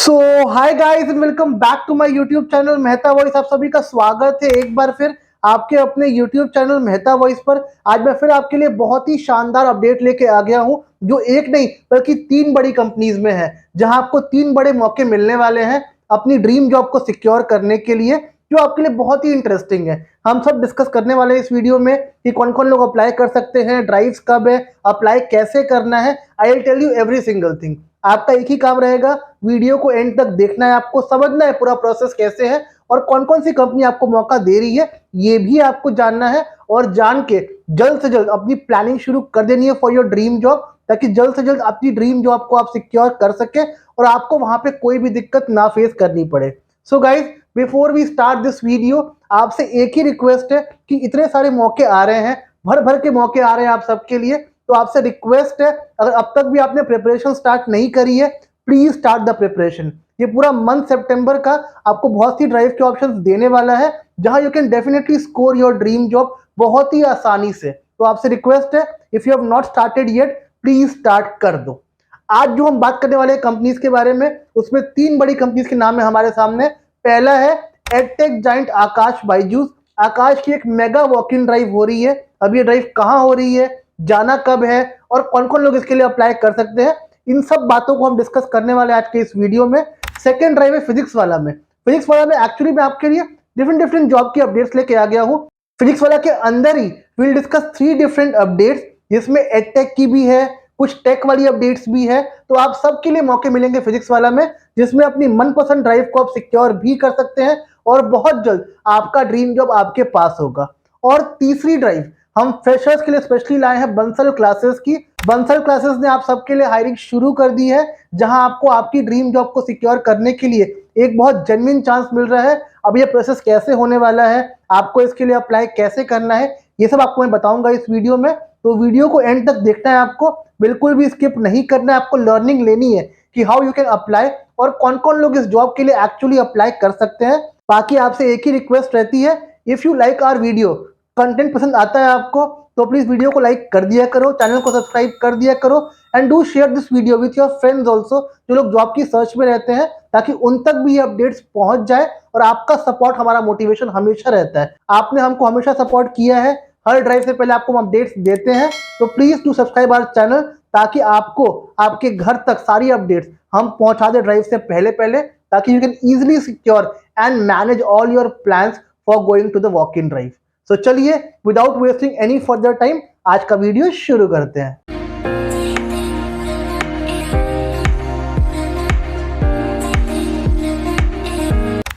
So hi guys, welcome back to my YouTube channel Mehta voice. आप सभी का स्वागत है एक बार फिर आपके अपने यूट्यूब चैनल मेहता वॉइस पर। आज मैं फिर आपके लिए बहुत ही शानदार अपडेट लेके आ गया हूं, जो एक नहीं बल्कि तीन बड़ी कंपनीज में है, जहां आपको तीन बड़े मौके मिलने वाले हैं अपनी ड्रीम जॉब को सिक्योर करने के लिए, जो आपके लिए बहुत ही इंटरेस्टिंग है। हम सब डिस्कस करने वाले हैं इस वीडियो में कि कौन कौन लोग अप्लाई कर सकते हैं, ड्राइव्स कब है, अप्लाई कैसे करना है। I will tell you every single thing. आपका एक ही काम रहेगा, वीडियो को एंड तक देखना है, आपको समझना है पूरा प्रोसेस कैसे है और कौन कौन सी कंपनी आपको मौका दे रही है, ये भी आपको जानना है। और जान के जल्द से जल्द अपनी प्लानिंग शुरू कर देनी है फॉर योर ड्रीम जॉब, ताकि जल्द से जल्द अपनी ड्रीम जॉब को आप सिक्योर कर सके और आपको वहां पे कोई भी दिक्कत ना फेस करनी पड़े। So guys, before we start this video, आपसे एक ही रिक्वेस्ट है कि इतने सारे मौके आ रहे हैं, भर भर के मौके आ रहे हैं आप सबके लिए, तो आपसे रिक्वेस्ट है, अगर अब तक भी आपने प्रिपरेशन स्टार्ट नहीं करी है, प्लीज स्टार्ट द प्रिपरेशन। ये पूरा मंथ सितंबर का आपको बहुत सी ड्राइव के ऑप्शंस देने वाला है, जहां you can definitely score your dream job बहुत ही आसानी से। तो आपसे रिक्वेस्ट है, if you have not started yet, please start कर दो। आज जो हम बात करने वाले हैं कंपनीज के बारे में, उसमें तीन बड़ी कंपनीज के नाम है हमारे सामने। पहला है एडटेक जाइंट आकाश बायजूस। आकाश की एक मेगा वॉक इन ड्राइव हो रही है। अब ये ड्राइव कहाँ हो रही है, जाना कब है और कौन कौन लोग इसके लिए अप्लाई कर सकते हैं, इन सब बातों को हम डिस्कस करने वाले आज के इस वीडियो में। सेकंड ड्राइव है फिजिक्स वाला में। फिजिक्स वाला में एक्चुअली मैं आपके लिए डिफरेंट डिफरेंट जॉब की अपडेट्स लेके आ गया हूँ। फिजिक्स वाला के अंदर he will discuss 3 different updates, जिसमें एडटेक की भी है, कुछ टेक वाली अपडेट्स भी है। तो आप सबके लिए मौके मिलेंगे फिजिक्स वाला में, जिसमें अपनी मनपसंद ड्राइव को आप सिक्योर भी कर सकते हैं और बहुत जल्द आपका ड्रीम जॉब आपके पास होगा। और तीसरी ड्राइव हम फ्रेशर्स के लिए स्पेशली लाए हैं बंसल क्लासेस की। बंसल क्लासेस ने आप सबके लिए हायरिंग शुरू कर दी है, जहां आपको आपकी ड्रीम जॉब को सिक्योर करने के लिए एक बहुत जेन्युइन चांस मिल रहा है। अब ये प्रोसेस कैसे होने वाला है, आपको इसके लिए अप्लाई कैसे करना है, ये सब आपको मैं बताऊंगा इस वीडियो में। तो वीडियो को एंड तक देखना है आपको, बिल्कुल भी स्किप नहीं करना है। आपको लर्निंग लेनी है कि हाउ यू कैन अप्लाई और कौन कौन लोग इस जॉब के लिए एक्चुअली अप्लाई कर सकते हैं। बाकी आपसे एक ही रिक्वेस्ट रहती है, if you like our video, content पसंद आता है आपको, तो प्लीज वीडियो को लाइक कर दिया करो, चैनल को सब्सक्राइब कर दिया करो and do share this video with your friends also, जो लोग जॉब की सर्च में रहते हैं, ताकि उन तक भी ये अपडेट्स पहुंच जाए। और आपका सपोर्ट हमारा मोटिवेशन हमेशा रहता है। आपने हमको हमेशा सपोर्ट किया है, हर ड्राइव से पहले आपको हम अपडेट्स देते हैं। तो please do subscribe our channel, ताकि आपको आपके घर तक सारी अपडेट्स हम पहुंचा दे ड्राइव से पहले पहले, ताकि you can easily secure and manage all your plans for going to the walk in drive. So चलिए, without wasting any further time, आज का वीडियो शुरू करते हैं।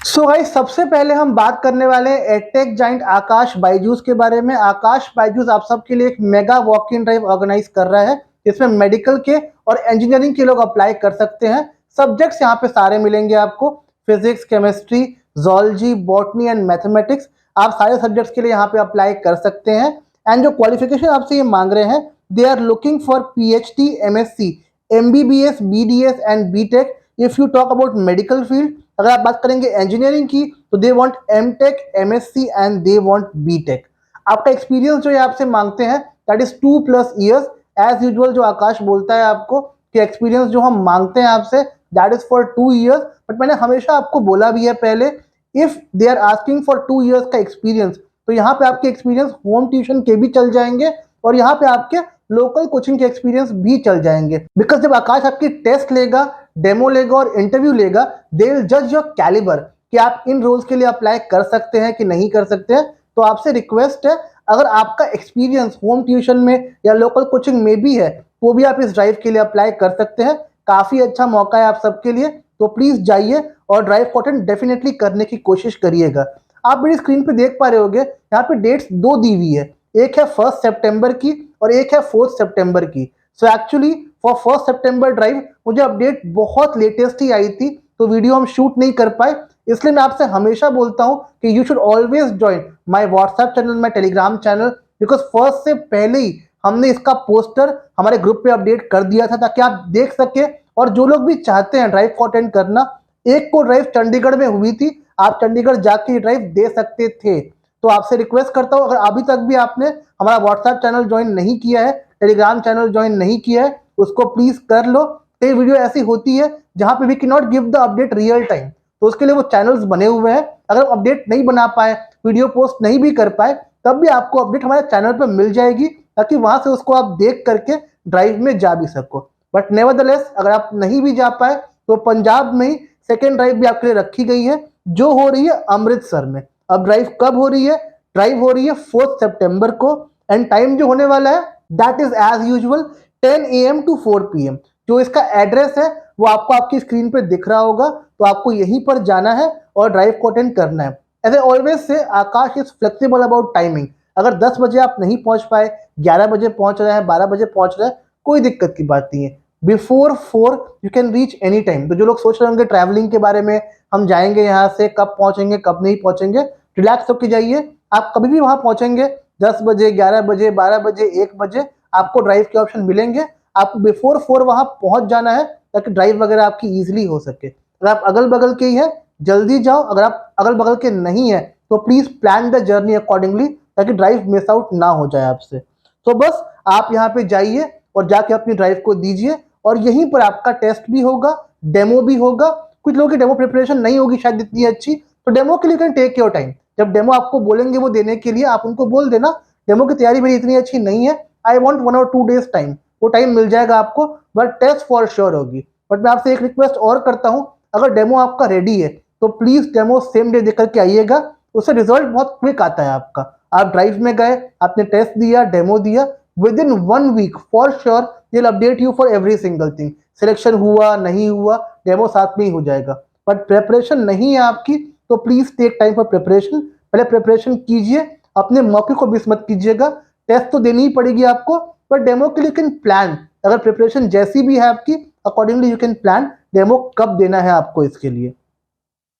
सो गाइस, सबसे पहले हम बात करने वाले हैं एडटेक जाइंट आकाश बायजूस के बारे में। आकाश बायजूस आप सबके लिए एक mega walk in drive organise कर रहा है, जिसमें मेडिकल के और इंजीनियरिंग के लोग अप्लाई कर सकते हैं। सब्जेक्ट्स यहाँ पे सारे मिलेंगे आपको, physics, chemistry, zoology, botany and mathematics. आप सारे सब्जेक्ट्स के लिए यहाँ पे अप्लाई कर सकते हैं। एंड जो क्वालिफिकेशन आपसे ये मांग रहे हैं, they are looking for PhD, MSc, MBBS, BDS and BTech। If you talk about medical field, अगर आप बात करेंगे इंजीनियरिंग की, तो they want MTech, MSc and they want BTech। आपका एक्सपीरियंस जो ये आपसे मांगते हैं, that is 2+ years. As usual जो आकाश बोलता है आपको कि एक्सपीरियंस जो हम मांगते हैं आपसे, that is for 2 years. But मैंने हमेशा आपको बोला भी है पहले, if they are asking for 2 years का एक्सपीरियंस, तो यहाँ पे आपके एक्सपीरियंस होम ट्यूशन के भी चल जाएंगे और यहाँ पे आपके लोकल कोचिंग के एक्सपीरियंस भी चल जाएंगे। बिकॉज जब आकाश आपकी टेस्ट लेगा, डेमो लेगा और इंटरव्यू लेगा, दे विल जज योर कैलिबर कि आप इन रोल्स के लिए अप्लाई कर सकते हैं कि नहीं कर सकते हैं। तो आपसे रिक्वेस्ट है, अगर आपका एक्सपीरियंस होम ट्यूशन में या लोकल कोचिंग में भी है, तो भी आप इस ड्राइव के लिए अप्लाई कर सकते हैं। काफ़ी अच्छा मौका है आप सबके लिए, तो प्लीज़ जाइए और ड्राइव को अटेंड डेफिनेटली करने की कोशिश करिएगा। आप मेरी स्क्रीन पे देख पा रहे होंगे, यहाँ पे डेट्स 2 दी हुई है, एक है 1 सितंबर की और एक है 4 सितंबर की। So actually for 1 September drive मुझे अपडेट बहुत लेटेस्ट ही आई थी, तो वीडियो हम शूट नहीं कर पाए। इसलिए मैं आपसे हमेशा बोलता हूं कि you should always join my WhatsApp channel, my Telegram channel, because first से पहले ही हमने इसका पोस्टर हमारे ग्रुप पे अपडेट कर दिया था, ताकि आप देख सके। और जो लोग भी चाहते हैं ड्राइव को अटेंड करना, एक को ड्राइव चंडीगढ़ में हुई थी, आप चंडीगढ़ जाके ड्राइव दे सकते थे। तो आपसे रिक्वेस्ट करता हूं, अगर अभी तक भी आपने हमारा व्हाट्सएप चैनल ज्वाइन नहीं किया है, टेलीग्राम चैनल ज्वाइन नहीं किया है, उसको प्लीज कर लो, कई वीडियो ऐसी होती है जहां पे we can not give the update real time, तो उसके लिए वो चैनल्स बने हुए हैं। अगर आप अपडेट नहीं बना पाए, वीडियो पोस्ट नहीं भी कर पाए, तब भी आपको अपडेट हमारे चैनल पर मिल जाएगी, ताकि वहां से उसको आप देख करके ड्राइव में जा भी सको। बट नेवरदलेस अगर आप नहीं भी जा पाए तो पंजाब में ही सेकेंड ड्राइव भी आपके लिए रखी गई है, जो हो रही है अमृतसर में। अब ड्राइव कब हो रही है? ड्राइव हो रही है 4 सितंबर को, एंड टाइम जो होने वाला है that is as usual 10 AM to 4 PM। जो इसका एड्रेस है वो आपको आपकी स्क्रीन पे दिख रहा होगा, तो आपको यहीं पर जाना है और ड्राइव को अटेंड करना है। As I always say Akash is flexible about timing. अगर 10 बजे आप नहीं पहुंच पाए, 11 बजे पहुंच रहे हैं, 12 बजे पहुंच रहे हैं, कोई दिक्कत की बात नहीं है। Before 4 you can reach any time. तो जो लोग सोच रहे होंगे ट्रैवलिंग के बारे में, हम जाएंगे यहाँ से, कब पहुंचेंगे कब नहीं पहुंचेंगे, रिलैक्स होकर जाइए, आप कभी भी वहां पहुंचेंगे। 10 बजे, 11 बजे, 12 बजे, 1 बजे आपको ड्राइव के ऑप्शन मिलेंगे। आपको बिफोर 4 वहां पहुंच जाना है, ताकि ड्राइव वगैरह आपकी ईजिली हो सके। अगर आप अगल बगल के ही है, जल्दी जाओ। अगर आप अगल बगल के नहीं है तो please plan the journey accordingly, ताकि ड्राइव मिस आउट ना हो जाए आपसे। तो बस आप यहाँ पे जाइए और जाके अपनी ड्राइव को दीजिए, और यहीं पर आपका टेस्ट भी होगा, डेमो भी होगा। कुछ लोगों की डेमो प्रिपरेशन नहीं होगी शायद इतनी अच्छी, तो डेमो के लिए कैन टेक योर टाइम। जब डेमो आपको बोलेंगे वो देने के लिए, आप उनको बोल देना डेमो की तैयारी मेरी इतनी अच्छी नहीं है, आई वॉन्ट 1 और 2 days टाइम। वो टाइम मिल जाएगा आपको, बट टेस्ट फॉर श्योर होगी। बट मैं आपसे एक रिक्वेस्ट और करता हूँ, अगर डेमो आपका रेडी है तो प्लीज डेमो सेम डे देकर के आइएगा, उससे रिजल्ट बहुत क्विक आता है आपका। आप ड्राइव में गए, आपने टेस्ट दिया, डेमो दिया, with in 1 week for sure they will update you for every single thing. Selection हुआ नहीं हुआ, डेमो साथ में ही हो जाएगा। बट प्रेपरेशन नहीं है आपकी, तो please take time for preparation. पहले प्रिपरेशन कीजिए, अपने मौके को मिस मत कीजिएगा। टेस्ट तो देनी ही पड़ेगी आपको, पर डेमो के लिए यू कैन प्लान। अगर प्रिपरेशन जैसी भी है आपकी, accordingly you can plan demo कब देना है आपको। इसके लिए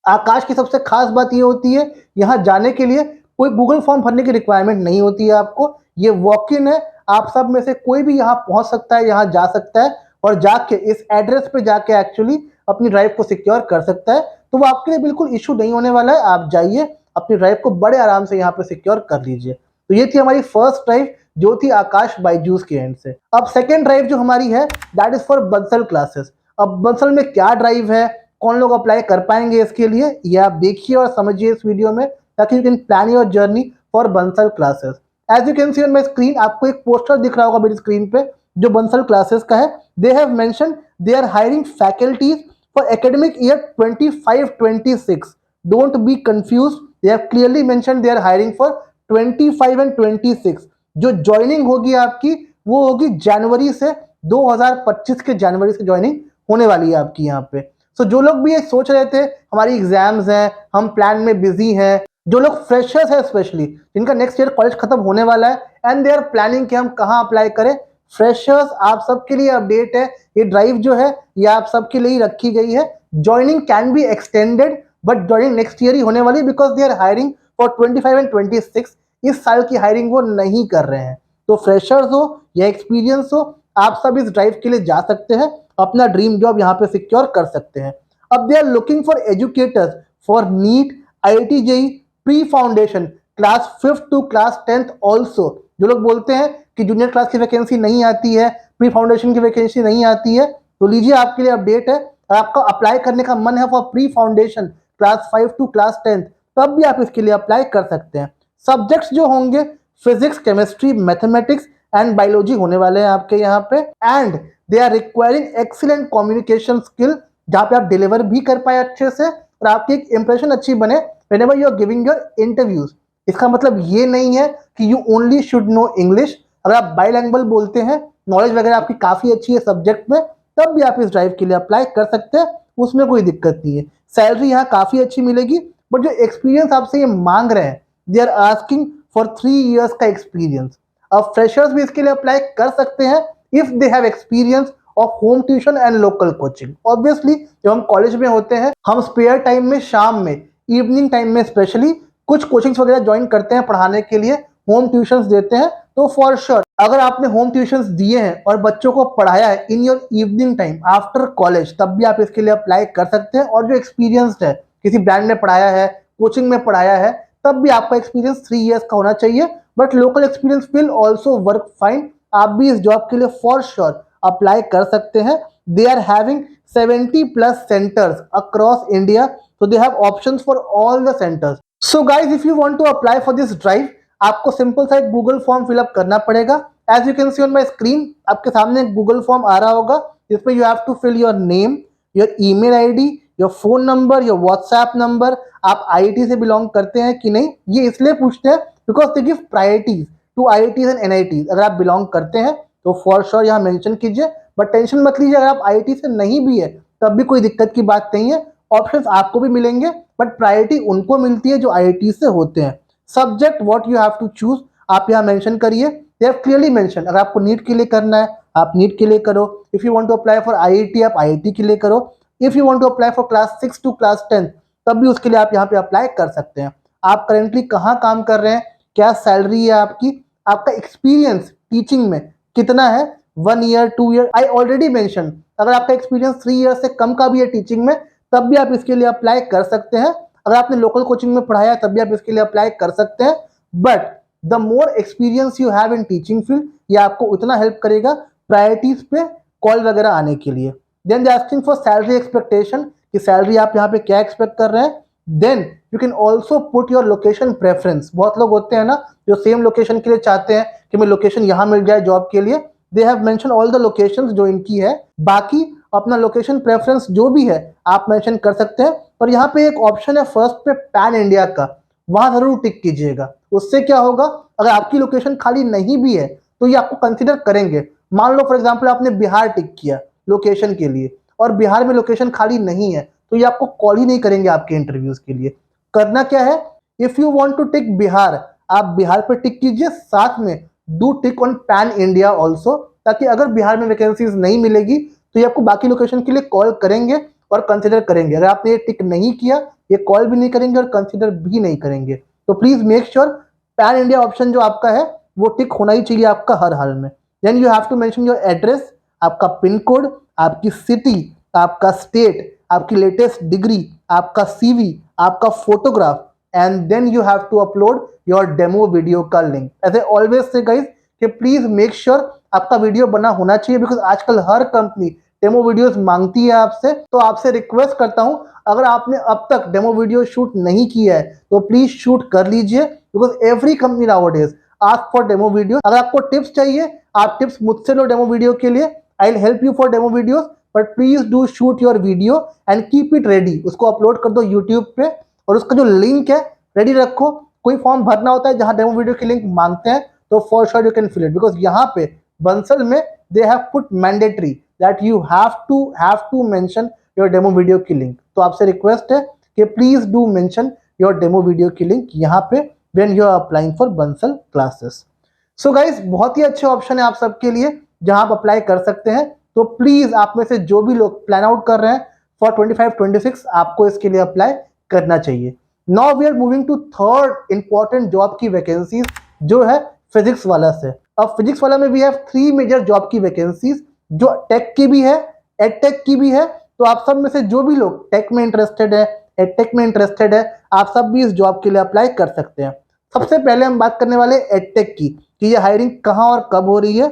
आकाश की सबसे खास बात ये होती है, यहाँ जाने के लिए कोई गूगल फॉर्म भरने की रिक्वायरमेंट नहीं होती है आपको। ये वॉक इन है, आप सब में से कोई भी यहाँ पहुंच सकता है, यहाँ जा सकता है, और जाके इस एड्रेस पे जाके एक्चुअली अपनी ड्राइव को सिक्योर कर सकता है। तो वो आपके लिए बिल्कुल इशू नहीं होने वाला है। आप जाइए, अपनी ड्राइव को बड़े आराम से यहाँ पे सिक्योर कर लीजिए। तो ये थी हमारी फर्स्ट ड्राइव, जो थी आकाश बायजूस के एंड से। अब सेकेंड ड्राइव जो हमारी है that is for Bansal classes. अब बंसल में क्या ड्राइव है, कौन लोग अप्लाई कर पाएंगे इसके लिए, ये आप देखिए और समझिए इस वीडियो में, ताकि you can plan your journey for Bansal classes. As you can see on my screen, आपको एक पोस्टर दिख रहा होगा मेरी स्क्रीन पे, जो बंसल क्लासेस का है। They have mention they are hiring faculties for academic year 25-26। Don't be confuse, they have clearly mention they are hiring for 25 and 26। जो ज्वाइनिंग होगी आपकी, वो होगी जनवरी से, 2025 के जनवरी से ज्वाइनिंग होने वाली है आपकी यहाँ पे। सो जो लोग भी ये सोच रहे थे हमारी एग्जाम्स हैं, हम प्लान में बिजी हैं, जो लोग फ्रेशर्स हैं स्पेशली, जिनका नेक्स्ट ईयर कॉलेज खत्म होने वाला है, एंड दे आर प्लानिंग कि हम कहाँ अप्लाई करें, फ्रेशर्स आप सबके लिए अपडेट है। ये ड्राइव जो है ये आप सबके लिए ही रखी गई है। Joining can be extended, but joining next year ही होने वाली, because they are hiring for 25 and 26। इस साल की हायरिंग वो नहीं कर रहे हैं। तो फ्रेशर्स हो या एक्सपीरियंस हो, आप सब इस ड्राइव के लिए जा सकते हैं, अपना ड्रीम जॉब यहाँ पे सिक्योर कर सकते हैं। अब they are looking for educators for NEET, IIT JEE, pre foundation, class 5th to class 10th also. जो लोग बोलते हैं कि जूनियर क्लास की वैकेंसी नहीं आती है, प्री फाउंडेशन की वैकेंसी नहीं आती है, तो लीजिए आपके लिए अपडेट है। आपका अप्लाई करने का मन है for pre foundation class 5 to class 10th, तब भी आप इसके लिए अप्लाई कर सकते हैं। सब्जेक्ट्स जो होंगे physics, chemistry, mathematics and biology होने वाले हैं आपके यहाँ पे। And they are requiring excellent communication skill, जहाँ पे आप डिलीवर भी कर पाए अच्छे से, और आपकी एक इंप्रेशन अच्छी बने whenever you are giving your interviews. इसका मतलब ये नहीं है कि you only should know English. अगर आप बाइलैंग्वेज बोलते हैं, नॉलेज वगैरह आपकी काफ़ी अच्छी है सब्जेक्ट में, तब भी आप इस ड्राइव के लिए अप्लाई कर सकते हैं, उसमें कोई दिक्कत नहीं है। सैलरी यहाँ काफ़ी अच्छी मिलेगी, बट जो एक्सपीरियंस आपसे ये मांग रहे हैं, they are asking for 3 years का एक्सपीरियंस। अब फ्रेशर्स भी इसके लिए अप्लाई कर सकते हैं if they have experience of home tuition and local coaching. Obviously जब हम कॉलेज में होते हैं, हम स्पेयर टाइम में, शाम में, इवनिंग टाइम में स्पेशली कुछ कोचिंग्स वगैरह ज्वाइन करते हैं पढ़ाने के लिए, होम ट्यूशंस देते हैं। तो फॉर श्योर अगर आपने होम ट्यूशंस दिए हैं और बच्चों को पढ़ाया है in your evening time after college, तब भी आप इसके लिए अप्लाई कर सकते हैं। और जो एक्सपीरियंस्ड है, किसी ब्रांड में पढ़ाया है, कोचिंग में पढ़ाया है, तब भी आपका एक्सपीरियंस 3 years का होना चाहिए। But local experience will also work fine. आप भी इस जॉब के लिए फॉर श्योर अप्लाई कर सकते हैं। they are having 70 plus centers across India, so they have options for all the centers. So guys, if you want to apply for this drive, आपको simple सा एक गूगल फॉर्म फिलअप करना पड़ेगा. As you can see on my screen, आपके सामने एक Google form आ रहा होगा जिसमें you have to fill your name, your email ID, your phone number, your WhatsApp number, आप आईआईटी से बिलोंग करते हैं कि नहीं, ये इसलिए पूछते हैं because they give priorities to IITs and NITs. अगर आप बिलोंग करते हैं तो फॉर श्योर यहाँ मेंशन कीजिए, बट टेंशन मत लीजिए अगर आप आईआईटी से नहीं भी है तब भी कोई दिक्कत की बात नहीं है. ऑप्शंस आपको भी मिलेंगे बट प्रायोरिटी उनको मिलती है जो आईआईटी से होते हैं. Subject what you have to choose आप यहाँ मेंशन करिए. दे हैव क्लियरली मेंशन, अगर आपको नीट के लिए करना है आप नीट के लिए करो. If you want to apply for IIT आप आईआईटी के लिए करो. If you want to apply for class 6 to class 10 तब भी उसके लिए आप यहाँ पे अप्लाई कर सकते हैं. आप करेंटली कहाँ काम कर रहे हैं, क्या सैलरी है आपकी, आपका एक्सपीरियंस टीचिंग में कितना है, 1 year 2 year. I already mention, अगर आपका एक्सपीरियंस 3 ईयर से कम का भी है टीचिंग में तब भी आप इसके लिए अप्लाई कर सकते हैं. अगर आपने लोकल कोचिंग में पढ़ाया तब भी आप इसके लिए अप्लाई कर सकते हैं. But the more experience you have in teaching field, ये आपको उतना हेल्प करेगा प्रायोरिटीज पे कॉल वगैरह आने के लिए. Then they asking for salary expectation, कि सैलरी आप यहाँ पे क्या एक्सपेक्ट कर रहे हैं. Then you can also put your location preference. बहुत लोग होते हैं ना जो सेम लोकेशन के लिए चाहते हैं कि मैं लोकेशन यहाँ मिल जाए जॉब के लिए. दे have mention all the locations जो इनकी है. बाकी अपना लोकेशन प्रेफरेंस जो भी है आप मेंशन कर सकते हैं. पर यहाँ पे एक ऑप्शन है फर्स्ट पे पैन इंडिया का, वहां जरूर टिक कीजिएगा. उससे क्या होगा, अगर आपकी लोकेशन खाली नहीं भी है तो ये आपको कंसिडर करेंगे. मान लो फॉर एग्जाम्पल आपने बिहार टिक किया लोकेशन के लिए और बिहार में लोकेशन खाली नहीं है तो ये आपको कॉल ही नहीं करेंगे आपके इंटरव्यूज के लिए. करना क्या है, if you want two tick Bihar आप बिहार पे टिक कीजिए, साथ में do tick on pan India also, ताकि अगर बिहार में वैकेंसीज नहीं मिलेगी तो ये आपको बाकी लोकेशन के लिए कॉल करेंगे और कंसिडर करेंगे. अगर आपने ये टिक नहीं किया ये कॉल भी नहीं करेंगे और कंसिडर भी नहीं करेंगे. तो please make sure pan India option जो आपका है वो टिक होना ही चाहिए आपका हर हाल में. Then you have to mention your address, आपका पिन कोड, आपकी सिटी, आपका स्टेट, आपकी लेटेस्ट डिग्री, आपका सीवी, आपका photograph, and then you have to upload your demo video का link. As I always say guys कि प्लीज मेक श्योर आपका video बना होना चाहिए, बिकॉज आजकल हर कंपनी डेमो वीडियोस मांगती है आपसे. तो आपसे रिक्वेस्ट करता हूं अगर आपने अब तक डेमो वीडियो शूट नहीं किया है तो प्लीज शूट कर लीजिए, because every company nowadays ask for demo video. अगर आपको टिप्स चाहिए आप टिप्स मुझसे लो डेमो वीडियो के लिए, I will help you for demo videos, but please do shoot your video and keep it ready. उसको अपलोड कर दो यूट्यूब पे और उसका जो लिंक है रेडी रखो. कोई फॉर्म भरना होता है जहां डेमो वीडियो की लिंक मांगते हैं तो for sure you can fill it, because यहाँ पे बंसल में they have put mandatory that you have to mention your demo video की लिंक. तो आपसे रिक्वेस्ट है कि please do mention your demo video की लिंक यहाँ पे when you are applying for Bansal classes. So guys बहुत ही अच्छे ऑप्शन है आप सबके लिए जहां आप अप्लाई कर सकते हैं. तो प्लीज आप में से जो भी लोग प्लान आउट कर रहे हैं फॉर 25-26 आपको इसके लिए अप्लाई करना चाहिए. Now we are moving to third important job की वैकेंसीज जो है फिजिक्स वाला से. अब फिजिक्स वाला में वी हैव 3 मेजर जॉब की वैकेंसीज जो टेक की भी है, एडटेक की भी है. तो आप सब में से जो भी लोग टेक में इंटरेस्टेड है, एडटेक में इंटरेस्टेड है, आप सब भी इस जॉब के लिए अप्लाई कर सकते हैं. सबसे पहले हम बात करने वाले एडटेक की कि ये हायरिंग कहां और कब हो रही है.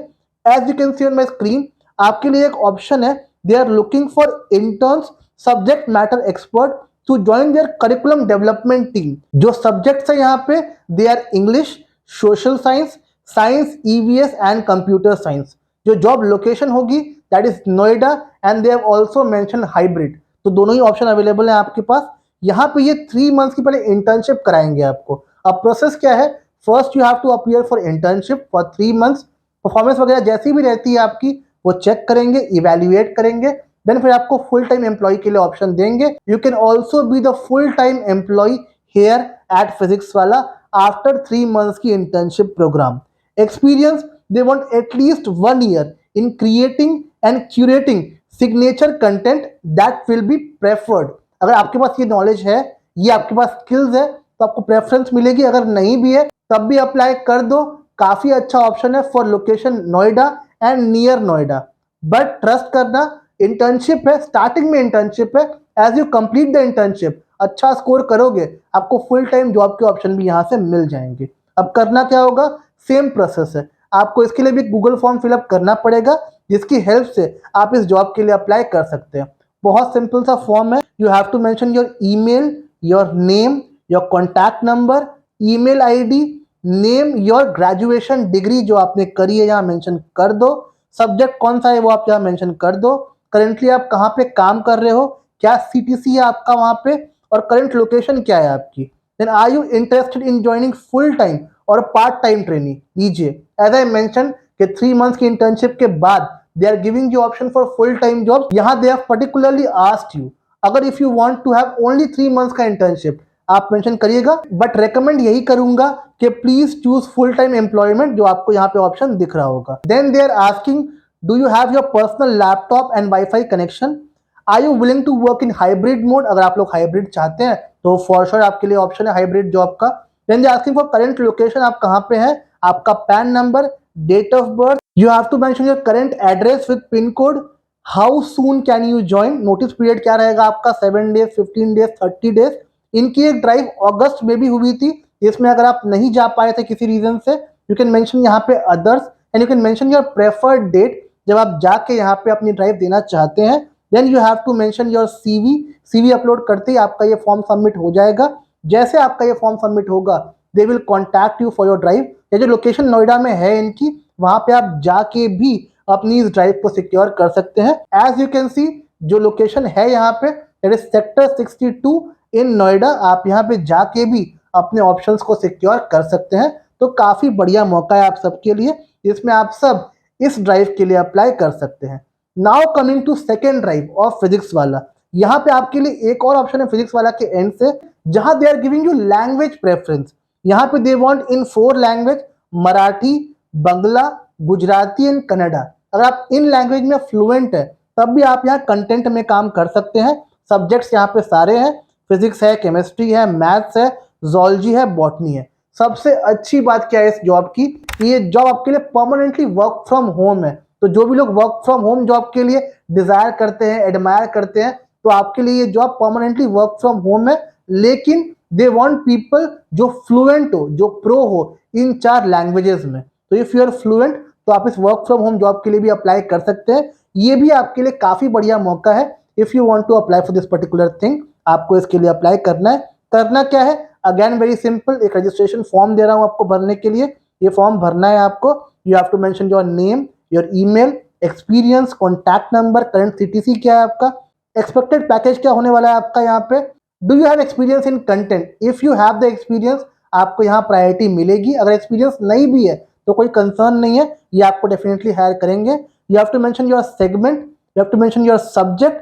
As you can see on my screen आपके लिए एक ऑप्शन है, they are looking for interns subject matter expert to join their curriculum development team. जो सब्जेक्ट्स है यहाँ पे they are English, social science, science, EVS and computer science. जो job location होगी that is Noida and they have also mention hybrid. तो दोनों ही option available है आपके पास. यहाँ पे ये 3 मंथ्स की पहले इंटर्नशिप कराएंगे आपको. अब प्रोसेस क्या है, first you have to appear for internship for 3 months. Performance वगैरह जैसी भी रहती है आपकी वो चेक करेंगे, इवेल्युएट करेंगे, देन फिर आपको फुल टाइम एम्प्लॉय के लिए ऑप्शन देंगे. You can also be the full time employ here at Physics Wallah after 3 months की internship program. Experience they want at least 1 year in creating and curating signature content that will be preferred. अगर आपके पास ये knowledge है, ये आपके पास skills है तो आपको प्रेफरेंस मिलेगी. अगर नहीं भी है तब भी अप्लाई कर दो. काफी अच्छा ऑप्शन है for location Noida and near Noida. But trust करना, इंटर्नशिप है, स्टार्टिंग में इंटर्नशिप है. As you complete the internship अच्छा स्कोर करोगे आपको फुल टाइम जॉब के ऑप्शन भी यहाँ से मिल जाएंगे. अब करना क्या होगा, सेम प्रोसेस है. आपको इसके लिए भी गूगल फॉर्म फिलअप करना पड़ेगा जिसकी हेल्प से आप इस जॉब के लिए अप्लाई कर सकते हैं। बहुत सिंपल सा फॉर्म है। You have to mention your email, your name, your contact number, email ID, name, your graduation degree जो आपने करी है यहाँ मेंशन कर दो। सब्जेक्ट कौन सा है वो आप यहाँ मेंशन कर दो। करेंटली आप कहाँ पे काम कर रहे हो, क्या सीटीसी है आपका वहाँ पे, और करंट लोकेशन क्या है आपकी। Then are you interested in joining full time और पार्ट टाइम ट्रेनिंग लीजिए। एज आई मेंशन कि 3 मंथ्स की इंटर्नशिप के बाद they are giving you option for full time job. यहाँ they have particularly asked you, अगर if you want to have only 3 months का internship आप मेंशन करिएगा, बट रेकमेंड यही करूंगा कि please choose full time employment जो आपको यहाँ पे ऑप्शन दिख रहा होगा। Then they are asking, do you have your personal laptop and wifi connection, are you willing to work in hybrid mode. अगर आप लोग हाइब्रिड चाहते हैं तो फॉर श्योर आपके लिए ऑप्शन है हाइब्रिड जॉब का। Then they asking for current location, आप कहाँ पे हैं, आपका PAN number, date of birth, you have to mention your current address with pin code, how soon can you join, notice period क्या रहेगा आपका, 7 डेज, 15 डेज, 30 डेज। इनकी एक ड्राइव अगस्त में भी हुई थी, इसमें अगर आप नहीं जा पाए थे किसी रीजन से, यू कैन मेंशन यहाँ पे others and you can mention your preferred date जब आप जाके यहाँ पे अपनी ड्राइव देना चाहते हैं। Then you have to mention your CV upload करते ही आपका ये फॉर्म सबमिट हो जाएगा। जैसे आपका ये फॉर्म सबमिट होगा they will contact you for your drive. ये जो लोकेशन नोएडा में है इनकी, वहां पे आप जाके भी अपनी इस ड्राइव को सिक्योर कर सकते हैं। एज यू कैन सी जो लोकेशन है यहाँ पे दैट इज सेक्टर 62 इन नोएडा, आप यहाँ पे जाके भी अपने ऑप्शंस को सिक्योर कर सकते हैं। तो काफी बढ़िया मौका है आप सबके लिए, जिसमें आप सब इस ड्राइव के लिए अप्लाई कर सकते हैं। Now coming to second drive of Physics Wallah, यहाँ पे आपके लिए एक और ऑप्शन है फिजिक्स वाला के एंड से, जहां they are giving you language preference. यहाँ पे they want in 4 language, Marathi, Bangla, Gujarati and Kannada. अगर आप इन लैंग्वेज में फ्लुएंट है तब भी आप यहाँ कंटेंट में काम कर सकते हैं। सब्जेक्ट्स यहाँ पे सारे हैं, फिजिक्स है, केमिस्ट्री है, मैथ्स है, जोलॉजी है, बॉटनी है। सबसे अच्छी बात क्या है इस जॉब की, ये जॉब आपके लिए परमानेंटली वर्क फ्रॉम होम है। तो जो भी लोग वर्क फ्रॉम होम जॉब के लिए डिजायर करते हैं, एडमायर करते हैं, तो आपके लिए ये job permanently work from home है। लेकिन दे वांट पीपल जो फ्लुएंट हो, जो प्रो हो इन 4 लैंग्वेजेस में। तो इफ यू आर फ्लुएंट तो आप इस वर्क फ्रॉम होम जॉब के लिए भी अप्लाई कर सकते हैं। ये भी आपके लिए काफी बढ़िया मौका है। If you want to apply for this particular thing, आपको इसके लिए अप्लाई करना है। करना क्या है, अगेन वेरी सिंपल, एक रजिस्ट्रेशन फॉर्म दे रहा हूं आपको भरने के लिए। ये फॉर्म भरना है आपको। You have to mention your name, your email, experience, contact number, current CTC क्या है आपका, एक्सपेक्टेड पैकेज क्या होने वाला है आपका यहाँ पे, do you have experience in content. If you have the experience आपको यहाँ प्रायोरिटी मिलेगी। अगर एक्सपीरियंस नहीं भी है तो कोई कंसर्न नहीं है, ये आपको डेफिनेटली हायर करेंगे। You have to mention your segment, you have to mention your subject,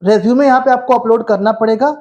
resume यहाँ पे आपको अपलोड करना पड़ेगा,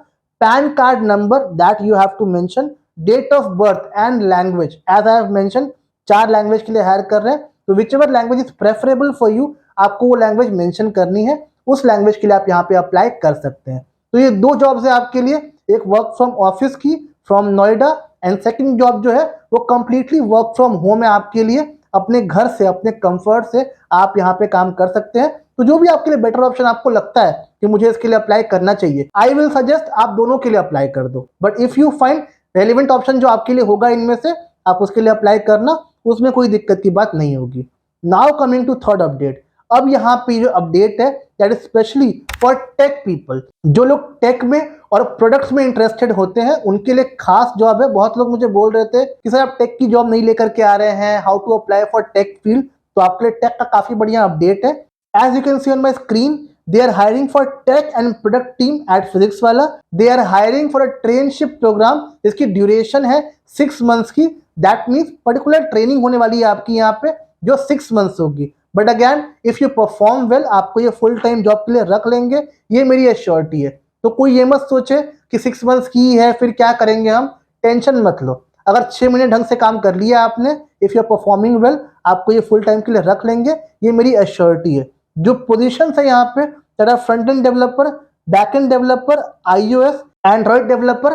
PAN card number that you have to mention, date of birth and language. As I have mention 4 language के लिए hire कर रहे हैं, तो whichever language is preferable for you, आपको वो लैंग्वेज मेंशन करनी है। उस लैंग्वेज के लिए आप यहाँ पे अप्लाई कर सकते हैं। तो ये 2 जॉब्स है आपके लिए, एक वर्क फ्रॉम ऑफिस की from Noida and second job जो है वो कंप्लीटली वर्क फ्रॉम होम है आपके लिए। अपने घर से, अपने कंफर्ट से आप यहाँ पे काम कर सकते हैं। तो जो भी आपके लिए बेटर ऑप्शन आपको लगता है कि मुझे इसके लिए अप्लाई करना चाहिए, आई विल सजेस्ट आप दोनों के लिए अप्लाई कर दो। But if you find relevant option जो आपके लिए होगा इनमें से, आप उसके लिए अप्लाई करना, उसमें कोई दिक्कत की बात नहीं होगी। Now coming to third update. अब यहाँ पे जो अपडेट है that is specially for tech people, जो लोग टेक में और प्रोडक्ट्स में इंटरेस्टेड होते हैं उनके लिए खास जॉब है। बहुत लोग मुझे बोल रहे थे कि सर आप टेक की जॉब नहीं लेकर के आ रहे हैं, how to apply for tech field. तो आपके लिए टेक का काफी बढ़िया अपडेट है। As you can see on my screen, they are hiring for tech and product team at physics वाला। they are hiring for a trainship program, इसकी duration है 6 मंथ्स की। दैट मीन्स पर्टिकुलर ट्रेनिंग होने वाली है आपकी यहाँ पे जो 6 मंथ्स होगी। But again if you perform well आपको ये फुल टाइम जॉब के लिए रख लेंगे, ये मेरी एश्योरिटी है। तो कोई ये मत सोचे कि 6 मंथ्स की है फिर क्या करेंगे हम, टेंशन मत लो। अगर 6 महीने ढंग से काम कर लिया आपने, if you are performing well, आपको ये फुल टाइम के लिए रख लेंगे, ये मेरी एश्योरिटी है। जो पोजीशन है यहाँ पे that front end developer, back end developer, iOS, android developer,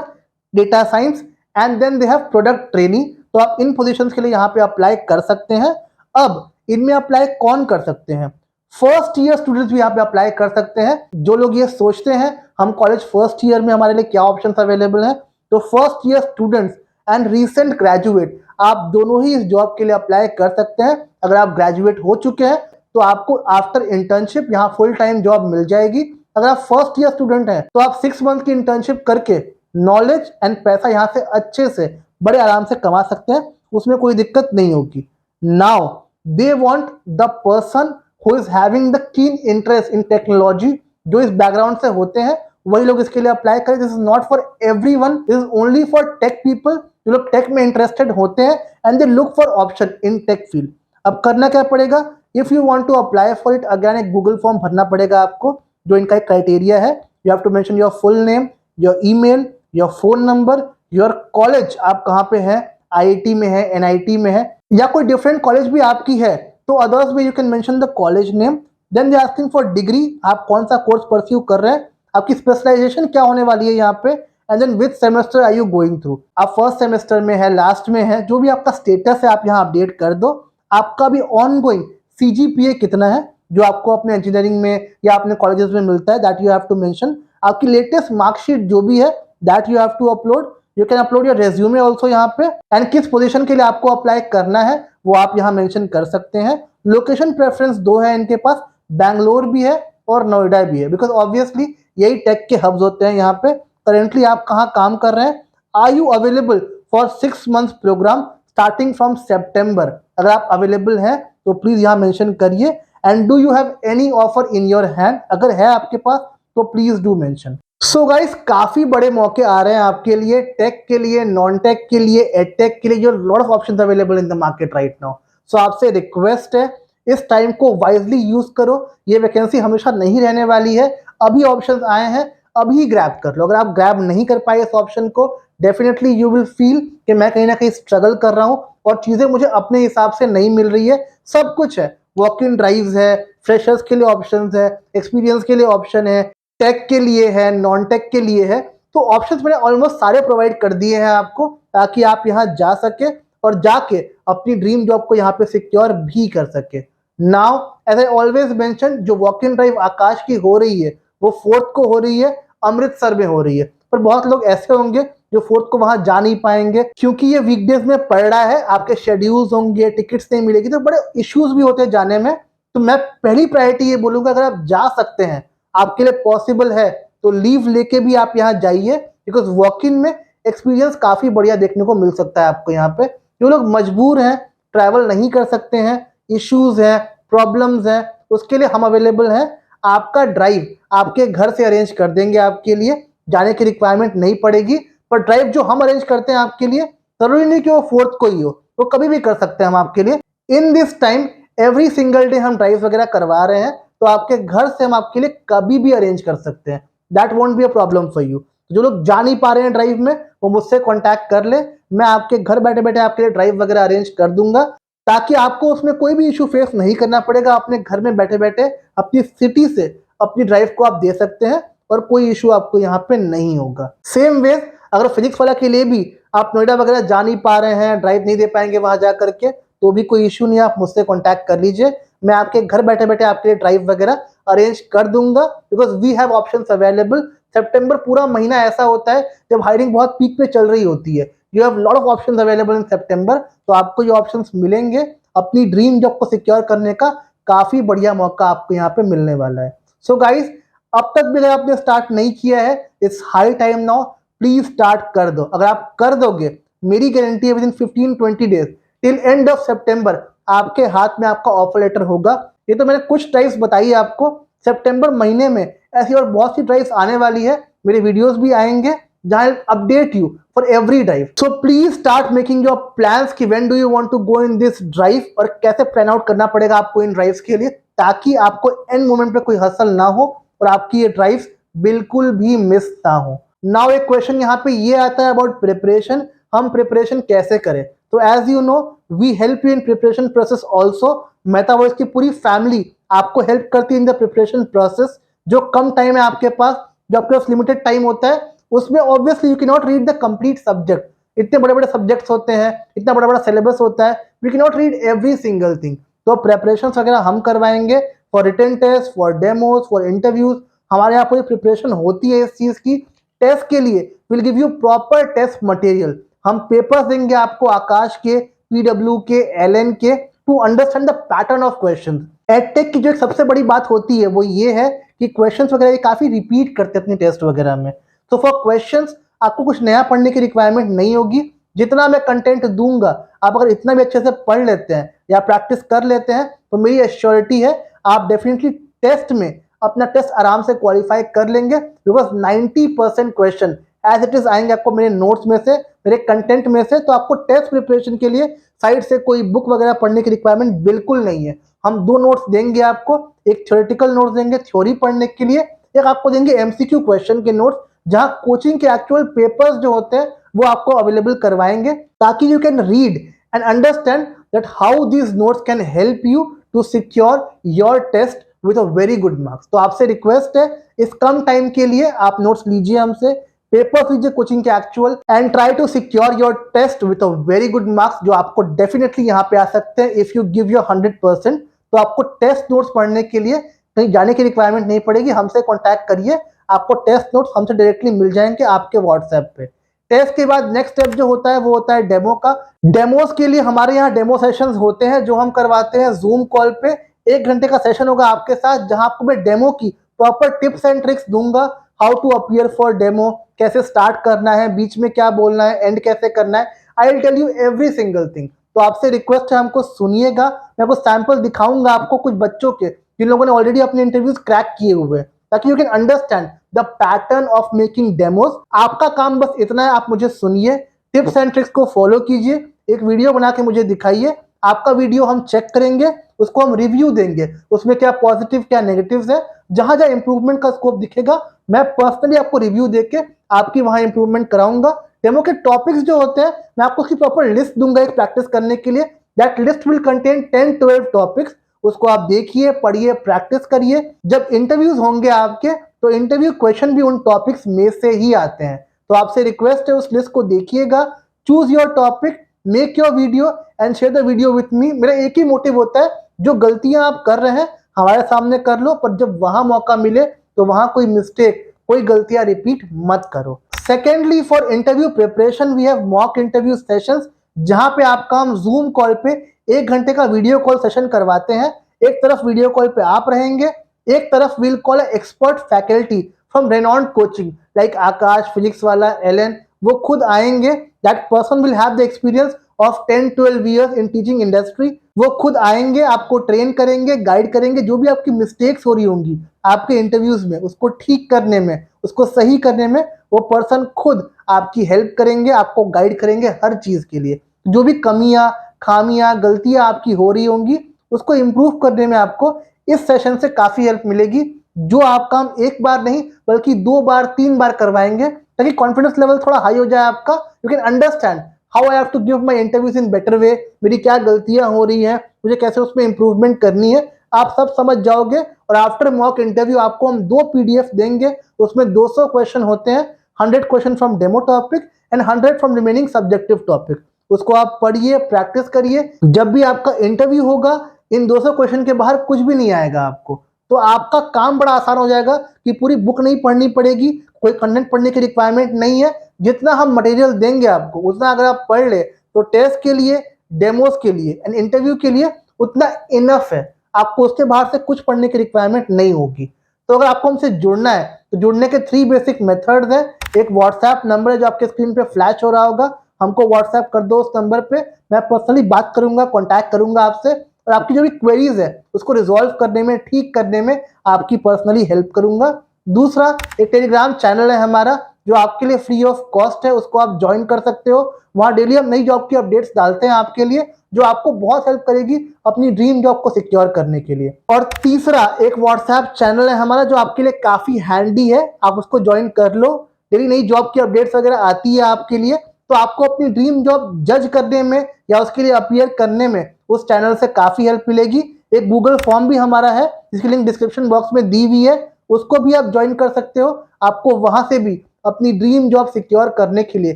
data science and then they have product training. तो आप इन पोजीशंस के लिए यहाँ पे अप्लाई कर सकते हैं। अब इनमें अप्लाई कौन कर सकते हैं, फर्स्ट ईयर स्टूडेंट्स भी यहाँ पे अप्लाई कर सकते हैं। जो लोग ये सोचते हैं हम कॉलेज फर्स्ट ईयर में हमारे लिए क्या ऑप्शन अवेलेबल है, तो first year students and recent graduate आप दोनों ही इस जॉब के लिए अप्लाई कर सकते हैं। अगर आप ग्रेजुएट हो चुके हैं तो आपको आफ्टर इंटर्नशिप यहाँ फुल टाइम जॉब मिल जाएगी। अगर आप फर्स्ट ईयर स्टूडेंट हैं तो आप 6 मंथ की इंटर्नशिप करके नॉलेज एंड पैसा यहाँ से अच्छे से बड़े आराम से कमा सकते हैं, उसमें कोई दिक्कत नहीं होगी। Now they want the person who is having the keen interest in technology, जो इस बैकग्राउंड से होते हैं वही लोग इसके लिए अप्लाई करें। This is not for everyone, this is only for tech people, जो लोग टेक में इंटरेस्टेड होते हैं and they look for option in tech field. अब करना क्या पड़ेगा, if you want to apply for it, again एक गूगल फॉर्म भरना पड़ेगा आपको, जो इनका एक क्राइटेरिया है। You have to mention your full name, your email, your phone number, your college आप कहाँ पे हैं, आईआईटी में है, एनआईटी में है, या कोई डिफरेंट कॉलेज भी आपकी है तो अदर्स में you can mention the college name. Then they asking for degree, आप कौन सा कोर्स परस्यू कर रहे हैं, आपकी स्पेशलाइजेशन क्या होने वाली है यहाँ पे, and then which semester are you going through, आप फर्स्ट सेमेस्टर में है, लास्ट में है, जो भी आपका स्टेटस है आप यहाँ अपडेट कर दो। आपका भी ऑन गोइंग सीजीपीए कितना है जो आपको अपने इंजीनियरिंग में या अपने कॉलेजेस में मिलता है, that you have to mention. आपकी लेटेस्ट मार्कशीट जो भी है that you have to upload. You can upload your resume also यहाँ पे, एंड किस पोजीशन के लिए आपको अप्लाई करना है वो आप यहाँ मेंशन कर सकते हैं। लोकेशन प्रेफरेंस 2 है इनके पास, बैंगलोर भी है और नोएडा भी है, बिकॉज ऑब्वियसली यही टेक के हब्स होते हैं यहाँ पे। करेंटली आप कहाँ काम कर रहे हैं, are you available for 6 months program starting from September, अगर आप अवेलेबल हैं तो प्लीज यहाँ मेंशन करिए। And do you have any offer in your hand, अगर है आपके पास तो please do mention. So guys, काफी बड़े मौके आ रहे हैं आपके लिए, टेक के लिए, नॉन टेक के लिए, एडटेक के लिए, जो lot of options available in the market right now. So आपसे रिक्वेस्ट है, इस टाइम को वाइजली यूज करो, ये वैकेंसी हमेशा नहीं रहने वाली है, अभी ऑप्शंस आए हैं, अभी ग्रैब कर लो। अगर आप ग्रैब नहीं कर पाए इस ऑप्शन को, डेफिनेटली यू विल फील कि मैं कहीं ना कहीं स्ट्रगल कर रहा हूँ और चीजें मुझे अपने हिसाब से नहीं मिल रही है। सब कुछ है, वॉक इन ड्राइव्स है, फ्रेशर्स के लिए ऑप्शंस है, एक्सपीरियंस के लिए ऑप्शन है, टेक के लिए है, नॉन टेक के लिए है, तो ऑप्शंस मैंने ऑलमोस्ट सारे प्रोवाइड कर दिए हैं आपको, ताकि आप यहाँ जा सके और जाके अपनी ड्रीम जॉब को यहाँ पे सिक्योर भी कर सके। Now as I always mention, जो वॉक इन ड्राइव आकाश की हो रही है वो 4th को हो रही है, अमृतसर में हो रही है, पर बहुत लोग ऐसे होंगे जो 4th को वहां जा नहीं पाएंगे क्योंकि ये वीकडेज में पड़ रहा है, आपके शेड्यूल्स होंगे, टिकट्स नहीं मिलेगी, तो बड़े इश्यूज भी होते हैं जाने में। तो मैं पहली प्रायोरिटी ये बोलूंगा, अगर आप जा सकते हैं, आपके लिए पॉसिबल है, तो लीव लेके भी आप यहाँ जाइए, बिकॉज वॉक इन में एक्सपीरियंस काफी बढ़िया देखने को मिल सकता है आपको यहाँ पे। जो लोग मजबूर हैं, ट्रैवल नहीं कर सकते हैं, इश्यूज हैं, प्रॉब्लम्स हैं, उसके लिए हम अवेलेबल हैं। आपका ड्राइव आपके घर से अरेंज कर देंगे, आपके लिए जाने की रिक्वायरमेंट नहीं पड़ेगी। पर ड्राइव जो हम अरेंज करते हैं आपके लिए, जरूरी नहीं कि वो 4th को ही हो, वो कभी भी कर सकते हैं हम आपके लिए। In this time every single day हम ड्राइव वगैरह करवा रहे हैं, तो आपके घर से हम आपके लिए कभी भी अरेंज कर सकते हैं, that won't be a problem for you. जो लोग जा नहीं पा रहे हैं ड्राइव में, वो मुझसे कॉन्टैक्ट कर ले, मैं आपके घर बैठे बैठे आपके लिए ड्राइव वगैरह अरेंज कर दूंगा, ताकि आपको उसमें कोई भी इशू फेस नहीं करना पड़ेगा। अपने घर में बैठे बैठे अपनी सिटी से अपनी ड्राइव को आप दे सकते हैं और कोई इशू आपको यहाँ पे नहीं होगा। सेम वे अगर फिजिक्स वाला के लिए भी आप नोएडा वगैरह जा नहीं पा रहे हैं, ड्राइव नहीं दे पाएंगे वहां जा करके, तो भी कोई इशू नहीं है, आप मुझसे कॉन्टैक्ट कर लीजिए, मैं आपके घर बैठे बैठे आपके लिए ड्राइव वगैरह अरेंज कर दूंगा, because we have options available. सितंबर पूरा महीना ऐसा होता है जब हायरिंग बहुत पीक पे चल रही होती है, you have lot of options available in September, तो आपको ये ऑप्शंस मिलेंगे, अपनी ड्रीम जॉब को सिक्योर करने का काफी बढ़िया मौका आपको यहाँ पे मिलने वाला है। सो गाइस, अब तक भी अगर आपने स्टार्ट नहीं किया है, it's high time now, please start कर दो। अगर आप कर दोगे, मेरी गारंटी है within 15-20 days till end of September आपके हाथ में आपका ऑफर लेटर होगा। ये तो मैंने कुछ ड्राइव्स बताई आपको, सितंबर महीने में ऐसी और बहुत सी ड्राइव्स आने वाली है, मेरे वीडियोस भी आएंगे जहां update you for every drive. So please start making your plans कि when do you want to go in this drive, और कैसे प्लान आउट करना पड़ेगा आपको इन ड्राइव्स के लिए, ताकि आपको एंड मोमेंट पे कोई हसल ना हो और आपकी ये ड्राइव्स बिल्कुल भी मिस ना हो। नाउ एक क्वेश्चन यहाँ पे ये आता है अबाउट प्रिपरेशन, हम प्रिपरेशन कैसे करें। तो as you know, we help you in preparation process also. Metaverse की पूरी फैमिली आपको हेल्प करती है इन द प्रिपरेशन प्रोसेस। जो कम टाइम है आपके पास, जो आपके पास लिमिटेड टाइम होता है, उसमें obviously you can not read the complete subject, इतने बड़े बड़े सब्जेक्ट्स होते हैं, इतना बड़ा बड़ा सिलेबस होता है, we can not read every single thing. तो प्रिपरेशन वगैरह हम करवाएंगे for written test, for demos, for interviews, हमारे यहाँ पूरी प्रिपरेशन होती है इस चीज की। टेस्ट के लिए will give you proper test material, हम पेपर्स देंगे आपको आकाश के, पीडब्ल्यू के, एलएन के, to understand the pattern of questions. Edtech की जो एक सबसे बड़ी बात होती है वो ये है कि क्वेश्चंस वगैरह ये काफ़ी रिपीट करते हैं अपने टेस्ट वगैरह में। तो फॉर क्वेश्चंस आपको कुछ नया पढ़ने की रिक्वायरमेंट नहीं होगी। जितना मैं कंटेंट दूंगा, आप अगर इतना भी अच्छे से पढ़ लेते हैं या प्रैक्टिस कर लेते हैं, तो मेरी एश्योरिटी है आप डेफिनेटली टेस्ट में अपना टेस्ट आराम से क्वालिफाई कर लेंगे, because 90% question as it is आएंगे आपको मेरे नोट्स में से, मेरे कंटेंट में से। तो आपको टेस्ट प्रिपरेशन के लिए साइड से कोई बुक वगैरह पढ़ने की रिक्वायरमेंट बिल्कुल नहीं है। हम दो नोट्स देंगे आपको, एक थ्योरेटिकल नोट्स देंगे थ्योरी पढ़ने के लिए, एक आपको देंगे एमसीक्यू क्वेश्चन के नोट्स, जहां कोचिंग के एक्चुअल पेपर्स जो होते हैं वो आपको अवेलेबल करवाएंगे, ताकि you can read and understand that how these notes can help you to secure your test with a very good marks. तो आपसे रिक्वेस्ट है, इस कम टाइम के लिए आप नोट्स लीजिए हमसे, पेपर्स लीजिए कोचिंग के actual, and try to secure your test with a very good marks, जो आपको डेफिनेटली यहाँ पे आ सकते हैं इफ यू गिव योर 100%। तो आपको टेस्ट नोट्स पढ़ने के लिए कहीं जाने की रिक्वायरमेंट नहीं पड़ेगी, हमसे कॉन्टैक्ट करिए, आपको टेस्ट नोट्स हमसे डायरेक्टली मिल जाएंगे आपके व्हाट्सएप पे। टेस्ट के बाद नेक्स्ट स्टेप जो होता है वो होता है डेमो का। डेमोज के लिए हमारे यहाँ डेमो सेशंस होते हैं जो हम करवाते हैं जूम कॉल पे। 1 घंटे का सेशन होगा आपके साथ, जहां आपको मैं डेमो की प्रॉपर टिप्स एंड ट्रिक्स दूंगा, how to appear for demo, कैसे स्टार्ट करना है, बीच में क्या बोलना है, एंड कैसे करना है। I will tell you every single thing. तो आपसे रिक्वेस्ट है, हमको सुनिएगा। मैं कुछ सैंपल दिखाऊंगा आपको कुछ बच्चों के जिन लोगों ने ऑलरेडी अपने इंटरव्यूज क्रैक किए हुए हैं, ताकि you can understand the pattern of making demos. आपका काम बस इतना है, आप मुझे सुनिए, टिप्स एंड ट्रिक्स को फॉलो कीजिए, एक वीडियो बना के मुझे दिखाइए। आपका वीडियो हम चेक करेंगे, उसको हम रिव्यू देंगे, उसमें क्या पॉजिटिव क्या नेगेटिव्स है, जहां जहां इंप्रूवमेंट का स्कोप दिखेगा मैं पर्सनली आपको रिव्यू देके आपकी वहां इंप्रूवमेंट कराऊंगा। डेमो के टॉपिक्स जो होते हैं मैं आपको उसकी प्रॉपर लिस्ट दूंगा एक प्रैक्टिस करने के लिए। That list will contain 10-12 topics. उसको आप देखिए, पढ़िए, प्रैक्टिस करिए। जब इंटरव्यूज होंगे आपके, तो इंटरव्यू क्वेश्चन भी उन टॉपिक्स में से ही आते हैं। तो आपसे रिक्वेस्ट है, उस लिस्ट को देखिएगा, choose your topic, make your video and share the video with me. मेरा एक ही मोटिव होता है, जो गलतियां आप कर रहे हैं हमारे सामने कर लो, पर जब वहां मौका मिले तो वहां कोई मिस्टेक, कोई गलतियां रिपीट मत करो। Secondly, for interview preparation we have mock interview sessions, जहां पे आपका हम जूम कॉल पे 1 घंटे का वीडियो कॉल सेशन करवाते हैं। एक तरफ वीडियो कॉल पे आप रहेंगे, एक तरफ will call expert faculty from renowned coaching like Aakash, physics वाला, एलन, वो खुद आएंगे। That person will have the experience of 10-12 years in teaching industry. वो खुद आएंगे, आपको ट्रेन करेंगे, गाइड करेंगे, जो भी आपकी मिस्टेक्स हो रही होंगी आपके इंटरव्यूज में, उसको ठीक करने में, उसको सही करने में, वो पर्सन खुद आपकी हेल्प करेंगे, आपको गाइड करेंगे हर चीज के लिए। जो भी कमियां, खामियां, गलतियां आपकी हो रही होंगी, उसको इम्प्रूव करने में आपको इस सेशन से काफी हेल्प मिलेगी, जो आप काम एक बार नहीं बल्कि 2 बार 3 बार करवाएंगे, ताकि कॉन्फिडेंस लेवल थोड़ा हाई हो जाए आपका। You can understand how I have to give my interviews in better way, मेरी क्या गलतियां हो रही हैं, मुझे कैसे उसमें इंप्रूवमेंट करनी है, आप सब समझ जाओगे। और आफ्टर मॉक इंटरव्यू आपको हम 2 PDF देंगे, उसमें 200 क्वेश्चन होते हैं, 100 question from demo topic and 100 from remaining subjective topic. उसको आप पढ़िए, प्रैक्टिस करिए। जब भी आपका इंटरव्यू होगा, इन 200 क्वेश्चन के बाहर कुछ भी नहीं आएगा आपको, तो आपका काम बड़ा आसान हो जाएगा कि पूरी बुक नहीं पढ़नी पड़ेगी, कोई कंटेंट पढ़ने की रिक्वायरमेंट नहीं है। जितना हम मटेरियल देंगे आपको, उतना अगर आप पढ़ ले, तो टेस्ट के लिए, डेमोज के लिए एंड इंटरव्यू के लिए उतना इनफ है। आपको उसके बाहर से कुछ पढ़ने की रिक्वायरमेंट नहीं होगी। तो अगर आपको हमसे जुड़ना है, तो जुड़ने के 3 बेसिक मेथड्स हैं। एक व्हाट्सएप नंबर है जो आपके स्क्रीन पे फ्लैश हो रहा होगा, हमको व्हाट्सएप कर दो उस नंबर पे, मैं पर्सनली बात करूंगा, कॉन्टैक्ट करूंगा आपसे, और आपकी जो भी क्वेरीज है उसको रिजॉल्व करने में, ठीक करने में आपकी पर्सनली हेल्प करूंगा। दूसरा, एक टेलीग्राम चैनल है हमारा जो आपके लिए फ्री ऑफ कॉस्ट है, उसको आप ज्वाइन कर सकते हो। वहां डेली हम नई जॉब की अपडेट्स डालते हैं आपके लिए, जो आपको बहुत हेल्प करेगी अपनी ड्रीम जॉब को सिक्योर करने के लिए। और तीसरा, एक व्हाट्सएप चैनल है हमारा जो आपके लिए काफी हैंडी है, आप उसको ज्वाइन कर लो। डेली नई जॉब की अपडेट्स वगैरह आती है आपके लिए, तो आपको अपनी ड्रीम जॉब जज करने में या उसके लिए अपीयर करने में उस चैनल से काफी हेल्प मिलेगी। एक गूगल फॉर्म भी हमारा है, जिसकी लिंक डिस्क्रिप्शन बॉक्स में दी हुई है, उसको भी आप ज्वाइन कर सकते हो। आपको वहां से भी अपनी ड्रीम जॉब सिक्योर करने के लिए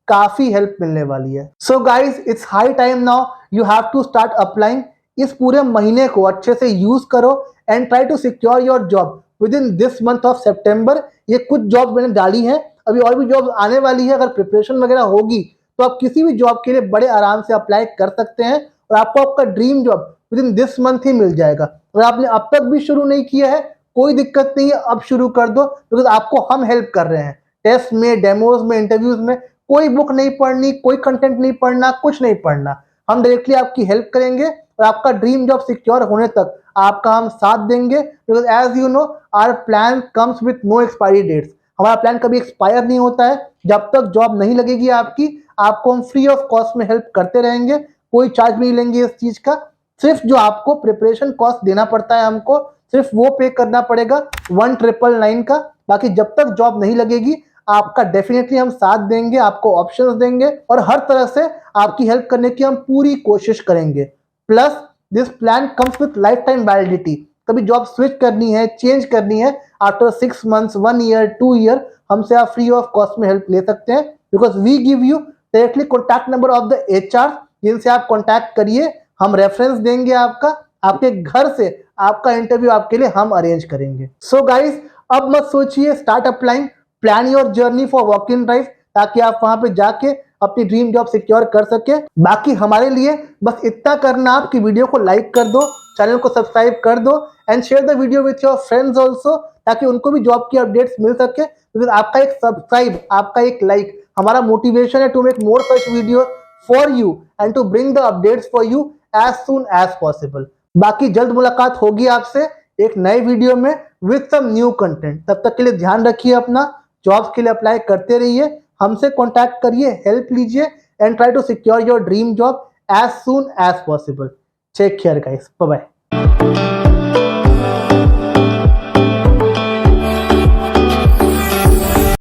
काफी हेल्प मिलने वाली है। So guys, it's high time now you have to start applying. इस पूरे महीने को अच्छे से यूज करो and try to secure your job within this month of September. ये कुछ जॉब मैंने डाली है, अभी और भी जॉब आने वाली है। अगर प्रिपरेशन वगैरह होगी तो आप किसी भी जॉब के लिए बड़े आराम से अप्लाई कर सकते हैं, और आपको आपका dream job within this month ही मिल जाएगा। अगर आपने अब तक भी शुरू नहीं किया है कोई दिक्कत नहीं है, अब शुरू कर दो, बिकॉज आपको हम हेल्प कर रहे हैं। टेस्ट में, डेमोज में, इंटरव्यूज में कोई बुक नहीं पढ़नी, कोई कंटेंट नहीं पढ़ना, कुछ नहीं पढ़ना। हम डायरेक्टली आपकी हेल्प करेंगे और आपका ड्रीम जॉब सिक्योर होने तक आपका हम साथ देंगे। Because as you know our plan comes with no expiry dates. हमारा प्लान कभी एक्सपायर नहीं होता है। जब तक जॉब नहीं लगेगी आपकी, आपको हम फ्री ऑफ कॉस्ट में हेल्प करते रहेंगे, कोई चार्ज नहीं लेंगे इस चीज का। सिर्फ जो आपको प्रिपरेशन कॉस्ट देना पड़ता है हमको, सिर्फ वो पे करना पड़ेगा 1999 का। बाकी जब तक जॉब नहीं लगेगी आपका डेफिनेटली हम साथ देंगे, आपको ऑप्शंस देंगे और हर तरह से आपकी हेल्प करने की हम पूरी कोशिश करेंगे। Plus this plan comes with life time validity. कभी जॉब स्विच करनी है, चेंज करनी है, आफ्टर 6 months, 1 year, 2 year हमसे आप फ्री ऑफ कॉस्ट में हेल्प ले सकते हैं। Because we give you directly contact number of the HR, जिनसे आप कॉन्टैक्ट करिए, हम रेफरेंस देंगे आपका, आपके घर से आपका इंटरव्यू आपके लिए हम अरेंज करेंगे। सो गाइस अब मत सोचिए, start applying, plan your journey for walk in drive, ताकि आप वहां पे जाके अपनी ड्रीम जॉब सिक्योर कर सके। बाकी हमारे लिए बस इतना करना, आपकी वीडियो को लाइक कर दो, चैनल को सब्सक्राइब कर दो and share the video with your friends also, ताकि उनको भी जॉब की अपडेट्स मिल सके। बिकॉज आपका एक सब्सक्राइब, आपका एक लाइक हमारा मोटिवेशन है to make more such video for you and to bring the updates for you as soon as possible. बाकी जल्द मुलाकात होगी आपसे एक नए वीडियो में विथ सम न्यू कंटेंट। तब तक के लिए ध्यान रखिए अपना, जॉब्स के लिए अप्लाई करते रहिए, हमसे कॉन्टैक्ट करिए, हेल्प लीजिए and try to secure your dream job as soon as possible. Take care guys, bye bye.